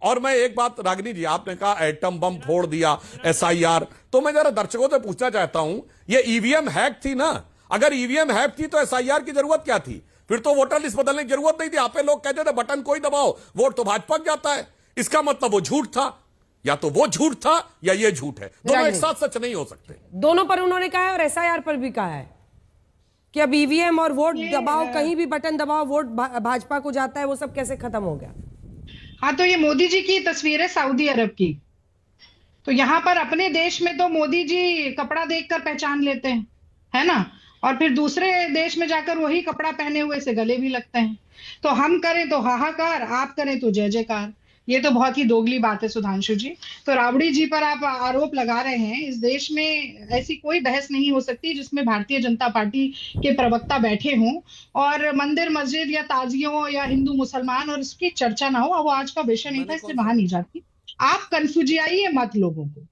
और मैं एक बात, रागिनी जी, आपने कहा एटम बम फोड़ दिया एसआईआर, तो मैं जरा दर्शकों से पूछना चाहता हूं, ये ईवीएम हैक थी ना? अगर ईवीएम हैक थी तो एसआईआर की जरूरत क्या थी? फिर तो वोटर लिस्ट बदलने की जरूरत नहीं थी। आप लोग कहते थे बटन कोई दबाओ वोट तो भाजपा को जाता है। इसका मतलब वो झूठ था, या तो वो झूठ था या ये झूठ है, दोनों एक साथ सच नहीं हो सकते। दोनों पर उन्होंने कहा है और एसआईआर पर भी कहा है कि अब ईवीएम और वोट दबाओ, कहीं भी बटन दबाओ वोट भाजपा को जाता है, वो सब कैसे खत्म हो गया? हाँ, तो ये मोदी जी की तस्वीर है सऊदी अरब की। तो यहाँ पर अपने देश में तो मोदी जी कपड़ा देखकर पहचान लेते हैं, है ना, और फिर दूसरे देश में जाकर वही कपड़ा पहने हुए से गले भी लगते हैं। तो हम करें तो हाहाकार, आप करें तो जय जयकार। ये तो बहुत ही दोगली बात है सुधांशु जी। तो राबड़ी जी पर आप आरोप लगा रहे हैं। इस देश में ऐसी कोई बहस नहीं हो सकती जिसमें भारतीय जनता पार्टी के प्रवक्ता बैठे हों और मंदिर मस्जिद या ताजियों या हिंदू मुसलमान और इसकी चर्चा ना हो। वो आज का विषय नहीं था, इसलिए वहां नहीं जाती। आप कंफ्यूजियाइए मत लोगों को।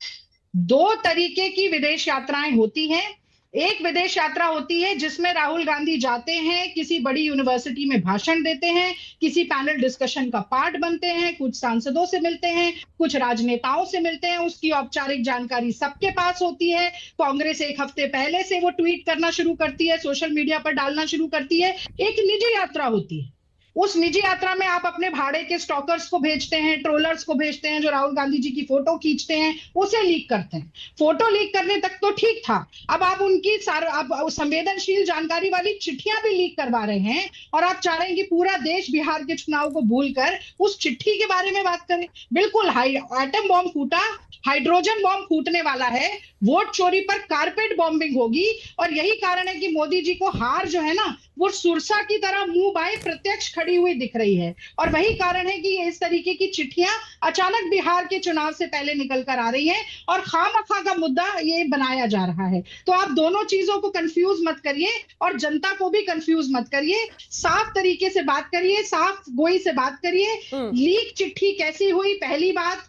दो तरीके की विदेश यात्राएं होती हैं। एक विदेश यात्रा होती है जिसमें राहुल गांधी जाते हैं, किसी बड़ी यूनिवर्सिटी में भाषण देते हैं, किसी पैनल डिस्कशन का पार्ट बनते हैं, कुछ सांसदों से मिलते हैं, कुछ राजनेताओं से मिलते हैं। उसकी औपचारिक जानकारी सबके पास होती है। कांग्रेस एक हफ्ते पहले से वो ट्वीट करना शुरू करती है, सोशल मीडिया पर डालना शुरू करती है। एक निजी यात्रा होती है। उस निजी यात्रा में आप अपने भाड़े के स्टॉकर्स को भेजते हैं, ट्रोलर्स को भेजते हैं जो राहुल गांधी जी की फोटो खींचते हैं, उसे लीक करते हैं। फोटो लीक करने तक तो ठीक था। अब आप उनकी आप संवेदनशील जानकारी वाली चिट्ठियां भी लीक करवा रहे हैं और आप चाह रहे हैं कि पूरा देश बिहार के चुनाव को भूलकर उस चिट्ठी के बारे में बात करें। बिल्कुल, एटम बॉम्ब फूटा, हाइड्रोजन बॉम्ब फूटने वाला है, वोट चोरी पर कारपेट बॉम्बिंग होगी। और यही कारण है कि मोदी जी को हार जो है ना, वो सुरसा की तरह मुंह बाएं प्रत्यक्ष खड़ी हुई दिख रही है। और वही कारण है कि इस तरीके की चिट्ठियां अचानक बिहार के चुनाव से पहले निकल कर आ रही हैं और खामखा का मुद्दा ये बनाया जा रहा है। तो आप दोनों चीजों को कंफ्यूज मत करिए और जनता को भी कंफ्यूज मत करिए। साफ तरीके से बात करिए, साफ गोई से बात करिए। लीक चिट्ठी कैसी हुई, पहली बात।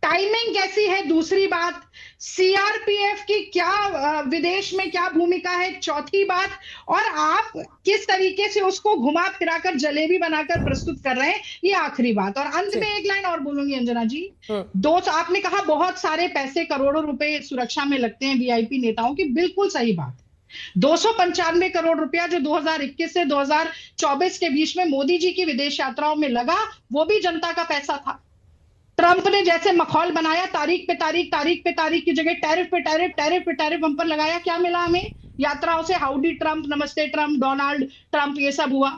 टाइमिंग कैसी है, दूसरी बात। सीआरपीएफ की क्या विदेश में क्या भूमिका है, चौथी बात। और आप किस तरीके से उसको घुमा फिराकर जलेबी बनाकर प्रस्तुत कर रहे हैं, ये आखिरी बात। और अंत में एक लाइन और बोलूंगी अंजना जी। आपने कहा बहुत सारे पैसे, करोड़ों रुपए सुरक्षा में लगते हैं वीआईपी नेताओं की, बिल्कुल सही बात। 295 करोड़ रुपया जो 2021 से 2024 के बीच में मोदी जी की विदेश यात्राओं में लगा, वो भी जनता का पैसा था। ट्रंप ने जैसे मखौल बनाया, तारीख पे तारीख की जगह टैरिफ पे टैरिफ हम पर लगाया। क्या मिला हमें यात्राओं से? हाउडी ट्रंप, नमस्ते ट्रंप, डोनाल्ड ट्रंप, ये सब हुआ।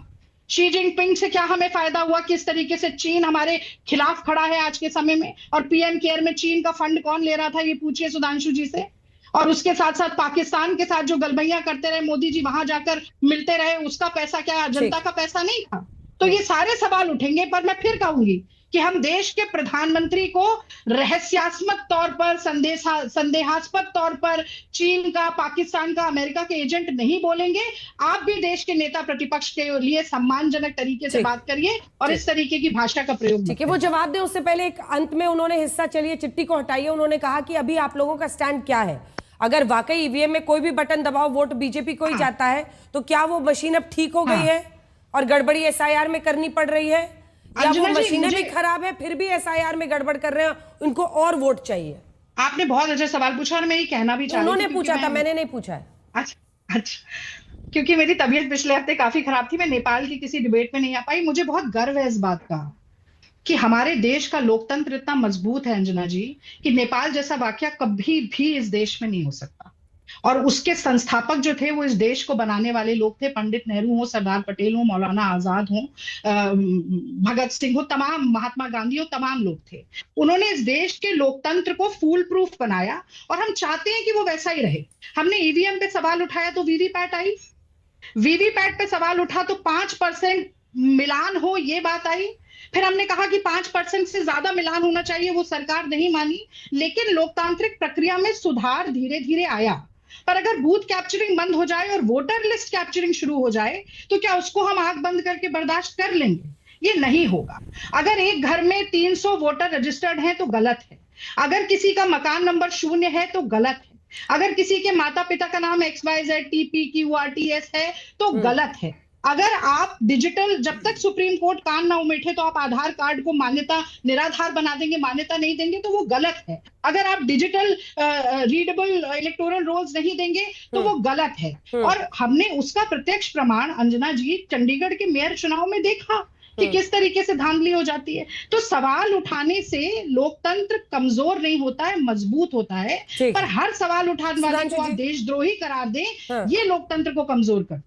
शी जिनपिंग से क्या हमें फायदा हुआ? किस तरीके से चीन हमारे खिलाफ खड़ा है आज के समय में। और पीएम केयर में चीन का फंड कौन ले रहा था, ये पूछिए सुधांशु जी से। और उसके साथ साथ पाकिस्तान के साथ जो गलबैया करते रहे मोदी जी, वहां जाकर मिलते रहे, उसका पैसा क्या जनता का पैसा नहीं था? तो ये सारे सवाल उठेंगे। पर मैं फिर कहूंगी कि हम देश के प्रधानमंत्री को रहस्यात्मक तौर पर, संदेहास्पद तौर पर चीन का, पाकिस्तान का, अमेरिका के एजेंट नहीं बोलेंगे। आप भी देश के नेता प्रतिपक्ष के लिए सम्मानजनक तरीके से बात करिए और इस तरीके की भाषा का प्रयोग। ठीक है, वो जवाब दें उससे पहले एक अंत में उन्होंने हिस्सा, चलिए चिट्ठी को हटाइए, उन्होंने कहा कि अभी आप लोगों का स्टैंड क्या है? अगर वाकई ईवीएम में कोई भी बटन दबाओ वोट बीजेपी को ही जाता है, तो क्या वो मशीन अब ठीक हो गई है और गड़बड़ी एसआईआर में करनी पड़ रही है, या वो मशीनें भी खराब है फिर भी एसआईआर में गड़बड़ कर रहे हैं, उनको और वोट चाहिए? आपने बहुत अच्छा सवाल पूछा और मैं ये कहना भी चाहती हूं। उन्होंने पूछा था, मैंने नहीं पूछा है। अच्छा, क्योंकि मेरी तबीयत पिछले हफ्ते काफी खराब थी, मैं नेपाल की किसी डिबेट में नहीं आ पाई। मुझे बहुत गर्व है इस बात का कि हमारे देश का लोकतंत्र इतना मजबूत है अंजना जी, कि नेपाल जैसा वाकया कभी भी इस देश में नहीं हो सकता। और उसके संस्थापक जो थे वो इस देश को बनाने वाले लोग थे। पंडित नेहरू हो, सरदार पटेल हो, मौलाना आजाद हो, भगत सिंह हो, तमाम, महात्मा गांधी हो, तमाम लोग थे। उन्होंने इस देश के लोकतंत्र को फूल प्रूफ बनाया और हम चाहते हैं कि वो वैसा ही रहे। हमने ईवीएम पे सवाल उठाया तो वीवीपैट आई, वीवीपैट पे सवाल उठा तो 5% मिलान हो, ये बात आई। फिर हमने कहा कि 5% से ज्यादा मिलान होना चाहिए, वो सरकार नहीं मानी। लेकिन लोकतांत्रिक प्रक्रिया में सुधार धीरे धीरे आया। पर अगर बूथ कैप्चरिंग बंद हो जाए और वोटर लिस्ट कैप्चरिंग शुरू हो जाए, तो क्या उसको हम आंख बंद करके बर्दाश्त कर लेंगे? ये नहीं होगा। अगर एक घर में 300 वोटर रजिस्टर्ड हैं तो गलत है। अगर किसी का मकान नंबर 0 है तो गलत है। अगर किसी के माता पिता का नाम XYZ TPQRTS है तो गलत है। अगर आप डिजिटल, जब तक सुप्रीम कोर्ट कान ना उमेठे तो आप आधार कार्ड को मान्यता निराधार बना देंगे, मान्यता नहीं देंगे तो वो गलत है। अगर आप डिजिटल रीडेबल इलेक्टोरल रोल्स नहीं देंगे तो वो गलत है। और हमने उसका प्रत्यक्ष प्रमाण, अंजना जी, चंडीगढ़ के मेयर चुनाव में देखा कि किस तरीके से धांधली हो जाती है। तो सवाल उठाने से लोकतंत्र कमजोर नहीं होता है, मजबूत होता है। ठीक पर है। हर सवाल उठाने वाले सुधांशु को आप जी। देशद्रोही करार दें, हाँ। ये लोकतंत्र को कमजोर कर